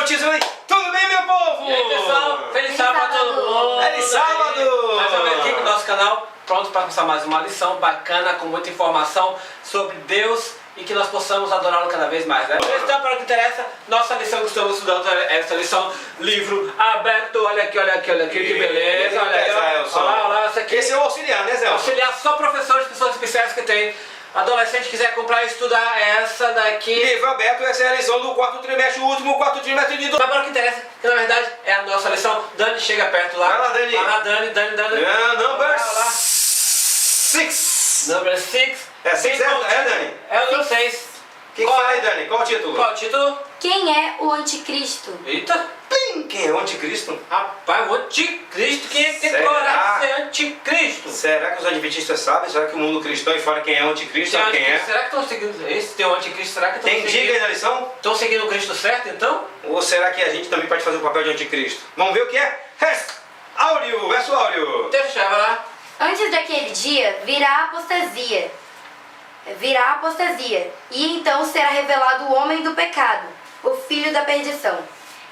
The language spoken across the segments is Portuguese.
notícias aí. Tudo bem, meu povo? E aí, pessoal? Feliz sábado pra todo mundo! Feliz sábado! Mais uma vez aqui no nosso canal, pronto para começar mais uma lição bacana, com muita informação sobre Deus e que nós possamos adorá-lo cada vez mais, né? Então, para o que interessa, nossa lição que estamos estudando é essa lição, livro aberto. Olha aqui, que beleza. Olha aí, olha lá, essa aqui. Esse é o auxiliar, né, Zé? Auxiliar só professores, pessoas especiais que tem. Adolescente quiser comprar e estudar essa daqui. Livro aberto, essa é a lição do quarto trimestre, o último quarto trimestre de... Mas para o que interessa, que na verdade é a nossa lição. Dani, chega perto lá. Vai lá, Dani. Vai lá, Dani. Number Lá. 6. Number 6. É 6, é, Dani? É o número 6. O que fala aí, Dani? Qual o título? Qual o título? Quem é o anticristo? Eita. Plim! Quem é o anticristo? Rapaz, o anticristo. Quem é que tem Será? coragem de ser anticristo? Será que os adventistas sabem? Será que o mundo cristão e fora quem é o anticristo? Sabe quem é? Será que estão seguindo esse teu anticristo? Será que estão Tem dica aí seguindo? na lição? Estão seguindo o Cristo certo, então? Ou será que a gente também pode fazer o papel de anticristo? Vamos ver o que é? Áureo, verso Áureo. Deixa eu lá. Antes daquele dia virá a apostasia. E então será revelado o homem do pecado, o filho da perdição.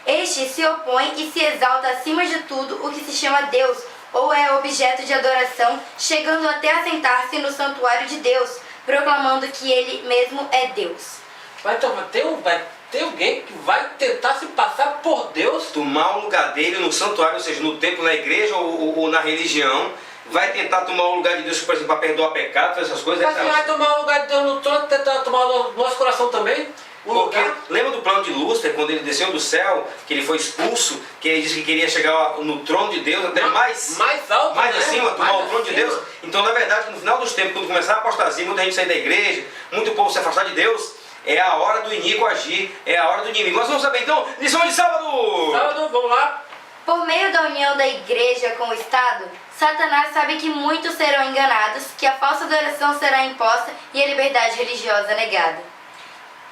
Este se opõe e se exalta acima de tudo o que se chama Deus ou é objeto de adoração, chegando até a sentar-se no santuário de Deus, proclamando que ele mesmo é Deus. Vai ter alguém que vai tentar se passar por Deus? Tomar o lugar dele no santuário, ou seja, no templo, na igreja ou na religião. Vai tentar tomar o lugar de Deus, por exemplo, para perdoar pecado, fazer essas coisas. Mas você vai tomar o lugar de Deus no trono, tentar tomar o nosso coração também? Porque lembra do plano de Lúcifer, quando ele desceu do céu, que ele foi expulso, que ele disse que queria chegar no trono de Deus, até mais alto, mais né? acima, tomar Mais o trono de acima. Deus. Então, na verdade, no final dos tempos, quando começar a apostasia, muita gente sair da igreja, muito povo se afastar de Deus, é a hora do iníquo agir, é a hora do inimigo. Nós vamos saber então, lição de sábado! Sábado, vamos lá. Por meio da união da igreja com o Estado, Satanás sabe que muitos serão enganados, que a falsa adoração será imposta e a liberdade religiosa negada.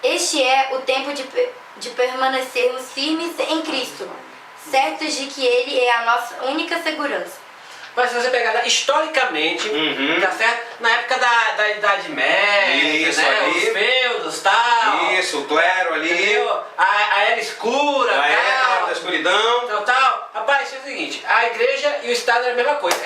Este é o tempo de permanecermos firmes em Cristo, certos de que Ele é a nossa única segurança. Mas se você pegar historicamente, tá certo? Na época da Idade Média, Isso, né? ali. Os feudos, tal. Isso, o clero ali, Entendeu? A era escura, a era tal. da escuridão. Tal. Rapaz, é o seguinte, a igreja e o Estado era a mesma coisa.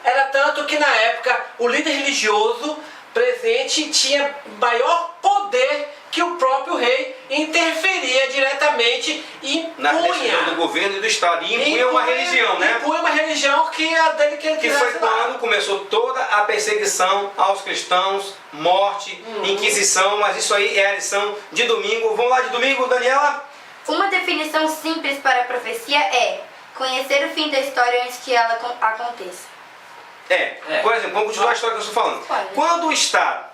Era tanto que na época o líder religioso presente tinha maior poder que o próprio rei, interferia diretamente e Na decisão do impunha. governo e do Estado. E impunha uma religião, né? Impunha uma religião que era dele que ele Que quisesse foi lá. quando começou toda a perseguição aos cristãos, morte, inquisição, mas isso aí é a lição de domingo. Vamos lá de domingo, Daniela? Uma definição simples para a profecia é conhecer o fim da história antes que ela aconteça. Por exemplo, vamos continuar a história que eu estou falando. Pode. Quando o Estado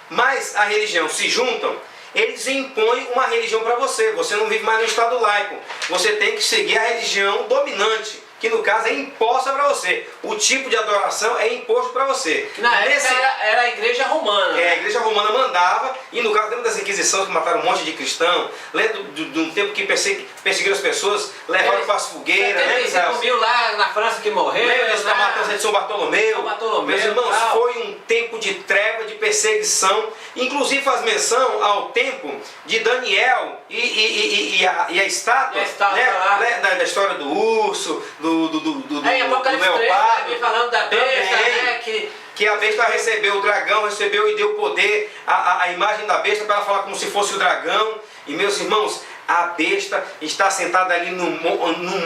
mais a religião se juntam, eles impõem uma religião para você. Você não vive mais no Estado laico. Você tem que seguir a religião dominante, que no caso é imposta para você. O tipo de adoração é imposto para você. Que na época era a igreja romana. A igreja romana mandava, e no caso, lembra das inquisições que mataram um monte de cristão? Lembra de um tempo que perseguiram as pessoas, levaram para as fogueiras, né? 75 mil lá na França que morreram. Lembra da matança de São Bartolomeu? Meus irmãos, tal. foi um tempo de treva, de perseguição. Inclusive faz menção ao tempo de Daniel e a estátua, né? Lá. Da história do urso, do Em Apocalipse 3, leopardo. vem falando da besta, Também. né? Que a besta recebeu, o dragão recebeu e deu poder, a imagem da besta para ela falar como se fosse o dragão. E meus irmãos, a besta está sentada ali num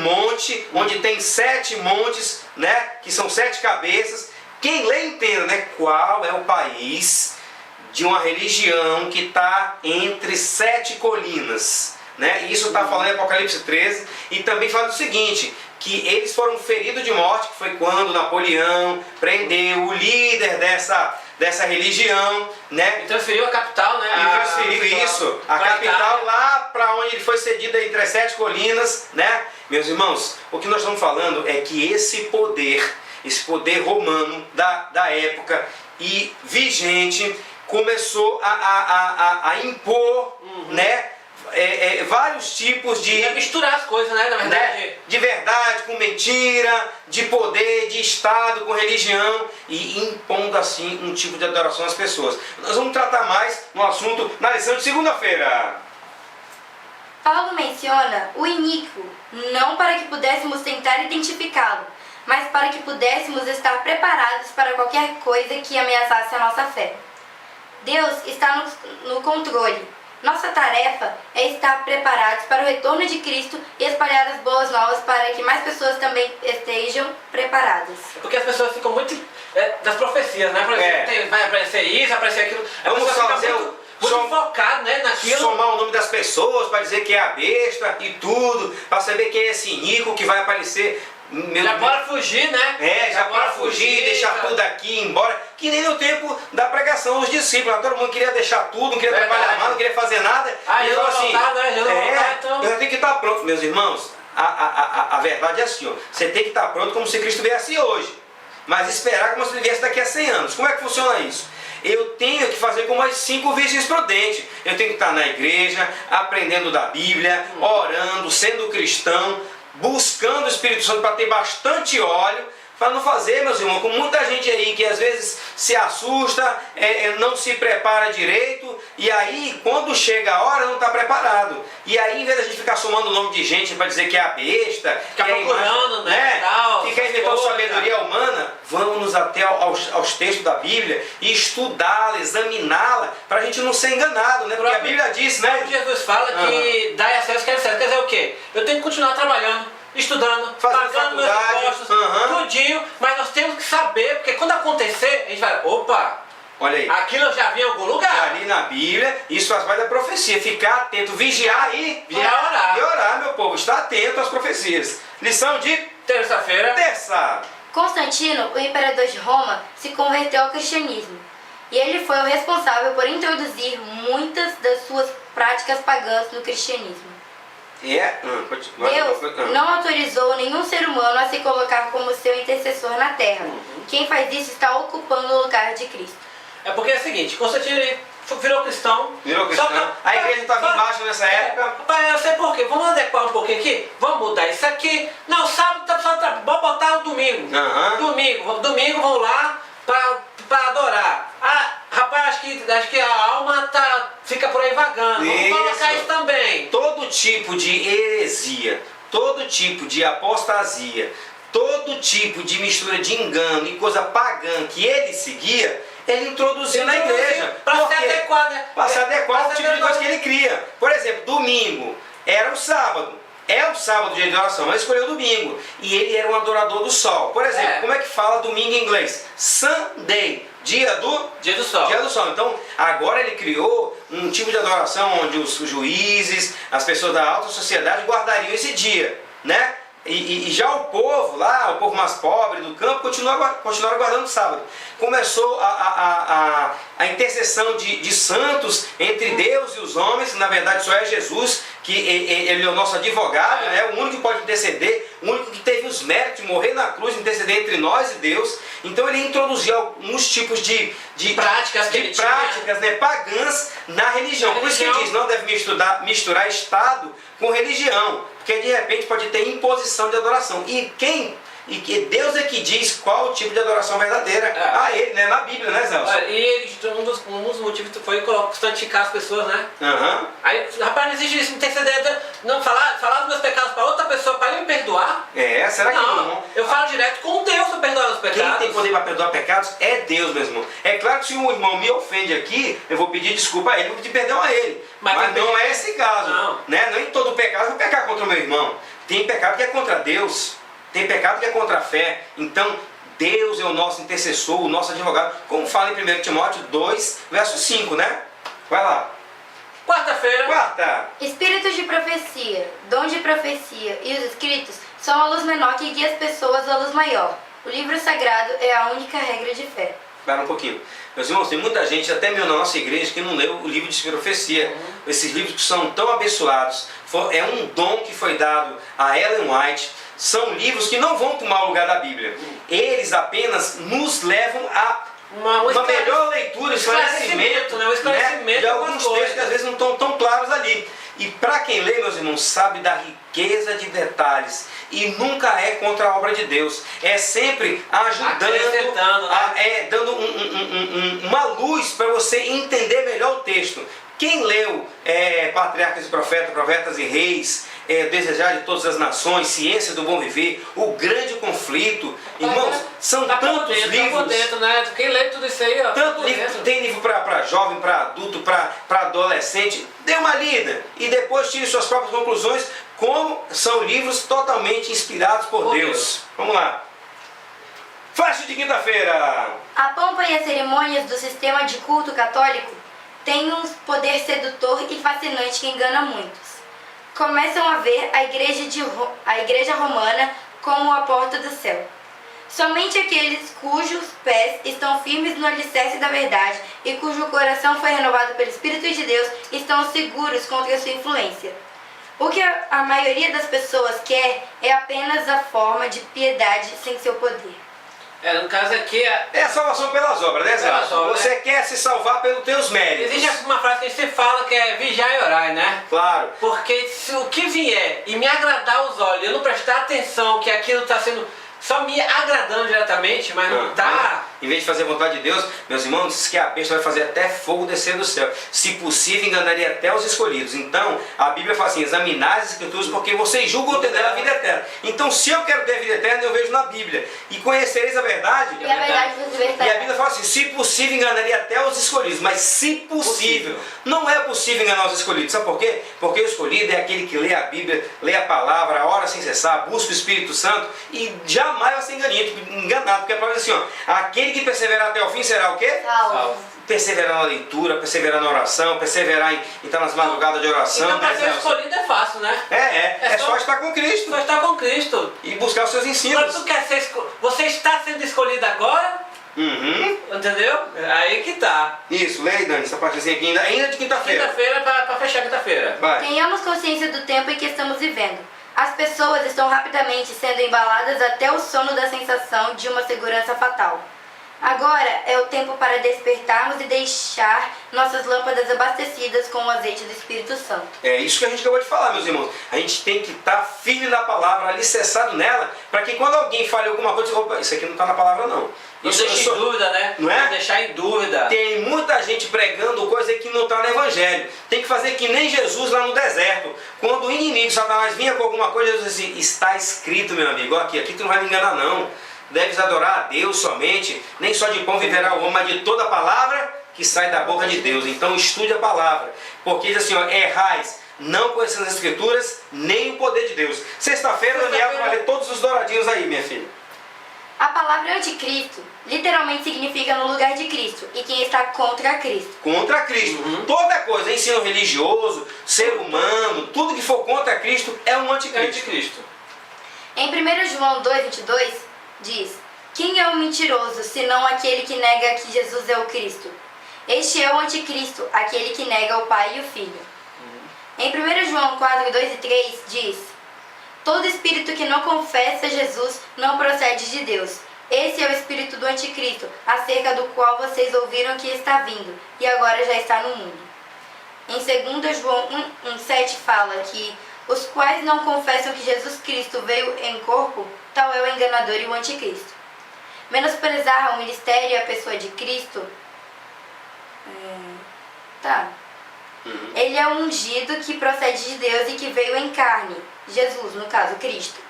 monte, onde tem 7 montes, né? Que são 7 cabeças. Quem lê entende, né? Qual é o país de uma religião que está entre 7 colinas, né? E isso está falando em Apocalipse 13, e também fala o seguinte, que eles foram feridos de morte, que foi quando Napoleão prendeu o líder dessa religião, né? E transferiu a capital, né? E transferiu a capital lá para onde ele foi cedido entre as 7 colinas, né? Meus irmãos, o que nós estamos falando é que esse poder romano da época e vigente, começou a impor, né? Vários tipos de... Ia misturar as coisas, né? Na verdade. Né? De verdade com mentira, de poder, de Estado com religião, e impondo assim um tipo de adoração às pessoas. Nós vamos tratar mais no assunto na lição de segunda-feira. Paulo menciona o iníquo, não para que pudéssemos tentar identificá-lo, mas para que pudéssemos estar preparados para qualquer coisa que ameaçasse a nossa fé. Deus está no controle. Nossa tarefa é estar preparados para o retorno de Cristo e espalhar as boas novas para que mais pessoas também estejam preparadas. Porque as pessoas ficam muito das profecias, né? Por exemplo, vai aparecer isso, vai aparecer aquilo. Vamos fazer muito focado, né, naquilo. Somar o nome das pessoas para dizer que é a besta e tudo, para saber quem é esse Nico que vai aparecer. Bora fugir, né? Já bora fugir, deixar tudo aqui, ir embora. Que nem no tempo da pregação dos discípulos. Todo mundo queria deixar tudo, não queria trabalhar mais, não queria fazer nada. E falou assim, então... eu tenho que estar pronto, meus irmãos. A verdade é assim, ó. Você tem que estar pronto como se Cristo viesse hoje. Mas esperar como se ele viesse daqui a 100 anos. Como é que funciona isso? Eu tenho que fazer como as 5 virgens prudentes. Eu tenho que estar na igreja, aprendendo da Bíblia, orando, sendo cristão, buscando o Espírito Santo para ter bastante óleo, para não fazer, meus irmãos, com muita gente aí que às vezes se assusta, não se prepara direito, e aí quando chega a hora não está preparado. E aí, em vez da gente ficar somando o nome de gente para dizer que é a besta, ficar procurando, né? Ficar inventando sabedoria humana, vamos até aos textos da Bíblia e estudá-la, examiná-la, para a gente não ser enganado, né? Porque a Bíblia diz, né? Jesus fala que dai a César, quer dizer o quê? Eu tenho que continuar trabalhando, estudando, pagando meus impostos, tudinho, mas nós temos que saber, porque quando acontecer, a gente vai, opa, olha aí, aquilo eu já vi em algum lugar. Ali na Bíblia, isso faz parte da profecia, ficar atento, vigiar e orar. E orar, meu povo, estar atento às profecias. Lição de terça-feira. Constantino, o imperador de Roma, se converteu ao cristianismo. E ele foi o responsável por introduzir muitas das suas práticas pagãs no cristianismo. Deus não autorizou nenhum ser humano a se colocar como seu intercessor na terra. Quem faz isso está ocupando o lugar de Cristo. É porque é o seguinte, Constantino virou cristão. A igreja estava embaixo nessa época. Eu sei por quê. Vamos adequar um pouquinho aqui? Vamos mudar isso aqui. Não, sábado tá só vamos botar o domingo. Domingo vão lá para adorar. Rapaz, acho que a alma fica por aí vagando. Vamos colocar isso também. Todo tipo de heresia, todo tipo de apostasia, todo tipo de mistura de engano e coisa pagã que ele seguia, ele introduziu na igreja. Para se adequar, né? Para se adequar ao tipo de coisa que ele cria. Por exemplo, domingo era o sábado. É o sábado, dia de oração, mas escolheu domingo. E ele era um adorador do sol. Por exemplo, como é que fala domingo em inglês? Sunday. Dia do sol. Então, agora ele criou um tipo de adoração onde os juízes, as pessoas da alta sociedade guardariam esse dia, né? E já o povo lá, o povo mais pobre do campo, continuaram guardando o sábado. Começou a intercessão de santos entre Deus e os homens, na verdade só é Jesus, que ele é o nosso advogado, né? O único que pode interceder, o único que teve os méritos de morrer na cruz, interceder entre nós e Deus. Então ele introduziu alguns tipos de práticas, né, pagãs na religião. Por isso que ele diz, não deve misturar Estado com religião, porque de repente pode ter imposição de adoração. E que Deus é que diz qual o tipo de adoração verdadeira a ele, né? Na Bíblia, né, Zé? E um dos motivos foi santificar as pessoas, né? Aí, rapaz, não existe isso, não tem que não falar dos meus pecados para outra pessoa para ele me perdoar. Será que não? Eu falo direto com Deus para perdoar os pecados. Quem tem poder para perdoar pecados é Deus, meu irmão. É claro que se um irmão me ofende aqui, eu vou pedir desculpa a ele, vou pedir perdão a ele. Mas não é esse caso. Né? Não em todo pecado eu vou pecar contra o meu irmão. Tem pecado que é contra Deus. Tem pecado que é contra a fé. Então, Deus é o nosso intercessor, o nosso advogado. Como fala em 1 Timóteo 2, verso 5, né? Vai lá. Quarta. Espíritos de profecia, dom de profecia e os escritos são a luz menor que guia as pessoas à luz maior. O livro sagrado é a única regra de fé. Espera um pouquinho. Meus irmãos, tem muita gente, até mesmo na nossa igreja, que não leu o livro de profecia. Esses livros que são tão abençoados. É um dom que foi dado a Ellen White. São livros que não vão tomar o lugar da Bíblia. Eles apenas nos levam a uma melhor leitura, esclarecimento, né? De alguns textos que às vezes não estão tão claros ali. E para quem lê, meus irmãos, sabe da riqueza de detalhes. E nunca é contra a obra de Deus. É sempre ajudando, dando uma luz para você entender melhor o texto. Quem leu patriarcas e profetas, profetas e reis, desejar de todas as nações, ciência do bom viver, o grande conflito. Irmãos, são tantos livros. Dentro, né? Quem lê tudo isso aí, ó. Tanto livro, tem livro para jovem, para adulto, para adolescente. Dê uma lida e depois tire suas próprias conclusões, como são livros totalmente inspirados por Deus. Vamos lá. Faixa de quinta-feira. A pompa e as cerimônias do sistema de culto católico têm um poder sedutor e fascinante que engana muitos. Começam a ver a igreja romana como a porta do céu. Somente aqueles cujos pés estão firmes no alicerce da verdade e cujo coração foi renovado pelo Espírito de Deus estão seguros contra a sua influência. O que a maioria das pessoas quer é apenas a forma de piedade sem seu poder. No caso aqui... É a salvação pelas obras, né, Zé? Você quer se salvar pelos teus méritos. Existe uma frase que a gente sempre fala que é vigiar e orar, né? Claro. Porque se o que vier e me agradar os olhos, eu não prestar atenção que aquilo está sendo só me agradando diretamente, mas não está... Em vez de fazer a vontade de Deus, meus irmãos, diz que a besta vai fazer até fogo descer do céu. Se possível, enganaria até os escolhidos. Então, a Bíblia fala assim, examinai as Escrituras, porque vocês julgam ter a vida eterna. Então, se eu quero ter a vida eterna, eu vejo na Bíblia. E conhecereis a verdade. E a verdade vos libertará. E a Bíblia fala assim, se possível, enganaria até os escolhidos. Mas se possível, não é possível enganar os escolhidos. Sabe por quê? Porque o escolhido é aquele que lê a Bíblia, lê a palavra, ora sem cessar, busca o Espírito Santo e jamais vai ser enganado. Porque a palavra diz assim, ó, aquele que perseverar até o fim será o quê? Salvo. Perseverar na leitura, perseverar na oração, perseverar em estar nas madrugadas de oração. Então, para ser escolhido é fácil, né? É só estar com Cristo. Só estar com Cristo. E buscar os seus ensinos. Mas tu quer ser você está sendo escolhido agora? Entendeu? Aí que tá. Isso, leia, Dani, essa partezinha aqui ainda de quinta-feira. Quinta-feira para fechar quinta-feira. Vai. Tenhamos consciência do tempo em que estamos vivendo. As pessoas estão rapidamente sendo embaladas até o sono da sensação de uma segurança fatal. Agora é o tempo para despertarmos e deixar nossas lâmpadas abastecidas com o azeite do Espírito Santo. É isso que a gente acabou de falar, meus irmãos. A gente tem que estar firme na palavra, alicerçado nela, para que quando alguém fale alguma coisa, opa, isso aqui não está na palavra não. Não deixa em dúvida, né? Não é? Não deixar em dúvida. Tem muita gente pregando coisa que não está no Evangelho. Tem que fazer que nem Jesus lá no deserto. Quando o inimigo, Satanás, vinha com alguma coisa, Jesus dizia assim, está escrito, meu amigo, aqui tu não vai me enganar não. Deves adorar a Deus somente, nem só de pão viverá o homem, mas de toda a palavra que sai da boca de Deus. Então estude a palavra, porque diz assim, ó, errais, não conhecendo as Escrituras, nem o poder de Deus. Sexta-feira, Daniel vai ler todos os douradinhos aí, minha filha. A palavra anticristo literalmente significa no lugar de Cristo e quem está contra Cristo. Contra Cristo. Toda coisa, ensino religioso, ser humano, tudo que for contra Cristo é um anticristo. Em 1 João 2,22 diz, quem é o mentiroso, senão aquele que nega que Jesus é o Cristo? Este é o anticristo, aquele que nega o Pai e o Filho. Em 1 João 4, 2 e 3 diz, todo espírito que não confessa Jesus não procede de Deus. Esse é o espírito do anticristo, acerca do qual vocês ouviram que está vindo, e agora já está no mundo. Em 2 João 1,7 fala que os quais não confessam que Jesus Cristo veio em corpo, tal é o enganador e o anticristo. Menosprezar o ministério e a pessoa de Cristo, ele é o ungido que procede de Deus e que veio em carne, Jesus, no caso, Cristo.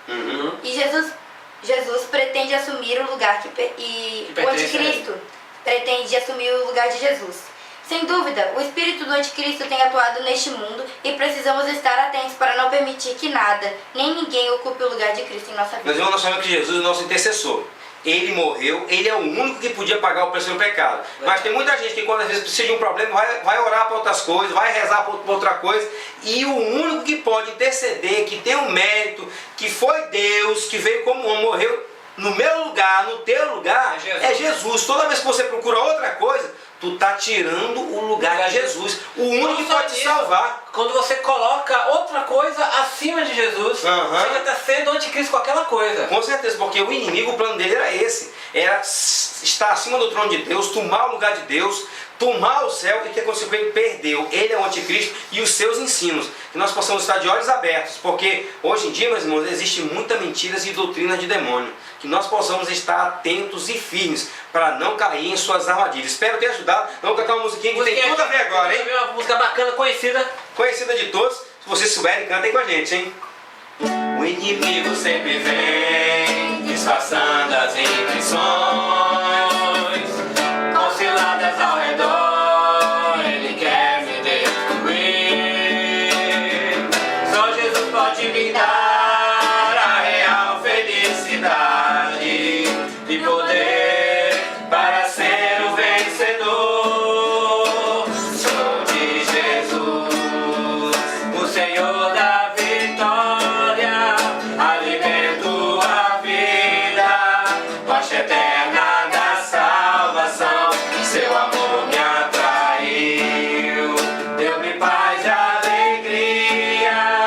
E Jesus pretende assumir o lugar o anticristo pretende assumir o lugar de Jesus. Sem dúvida, o espírito do anticristo tem atuado neste mundo e precisamos estar atentos para não permitir que nada, nem ninguém ocupe o lugar de Cristo em nossa vida. Mas irmão, nós sabemos que Jesus é o nosso intercessor. Ele morreu, ele é o único que podia pagar o preço do pecado. Mas tem muita gente que quando às vezes precisa de um problema, vai orar para outras coisas, vai rezar para outra coisa. E o único que pode interceder, que tem um mérito, que foi Deus, que veio como homem, morreu no meu lugar, no teu lugar, é Jesus. Toda vez que você procura outra coisa, tu está tirando o lugar de Jesus. O único que pode te salvar. Quando você coloca outra coisa acima de Jesus, você já está sendo anticristo com aquela coisa. Com certeza, porque o inimigo, o plano dele era esse. Era estar acima do trono de Deus, tomar o lugar de Deus, tomar o céu e que a consequência ele perdeu. Ele é o anticristo e os seus ensinos. Que nós possamos estar de olhos abertos, porque hoje em dia, meus irmãos, existe muita mentiras e doutrinas de demônio. Que nós possamos estar atentos e firmes para não cair em suas armadilhas. Espero ter ajudado. Vamos cantar uma musiquinha que tem tudo a ver agora, hein? Uma música bacana, conhecida. Conhecida conhecida de todos. Se vocês souberem, cantem com a gente, hein? O inimigo sempre vem disfarçando as intenções, com ciladas ao redor, ele quer me destruir. Só Jesus pode me dar a real felicidade e poder para ser o vencedor. Sou de Jesus, o Senhor da vitória, alimento a vida, rocha eterna da salvação. Seu amor me atraiu, deu-me paz e alegria,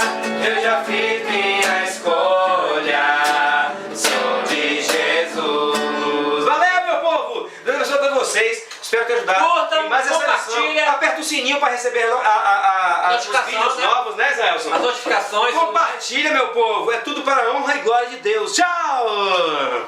eu já fiz minha escolha. Sou de Jesus. Valeu, meu povo! Deus abençoe a todos vocês. Espero ter ajudado. Curtam, Em mais essa lição. compartilha. Aperta o sininho para receber os Notificação, vídeos né? novos, né, Zé Elson? As notificações. Compartilha, meu povo. É tudo para a honra e glória de Deus. Tchau!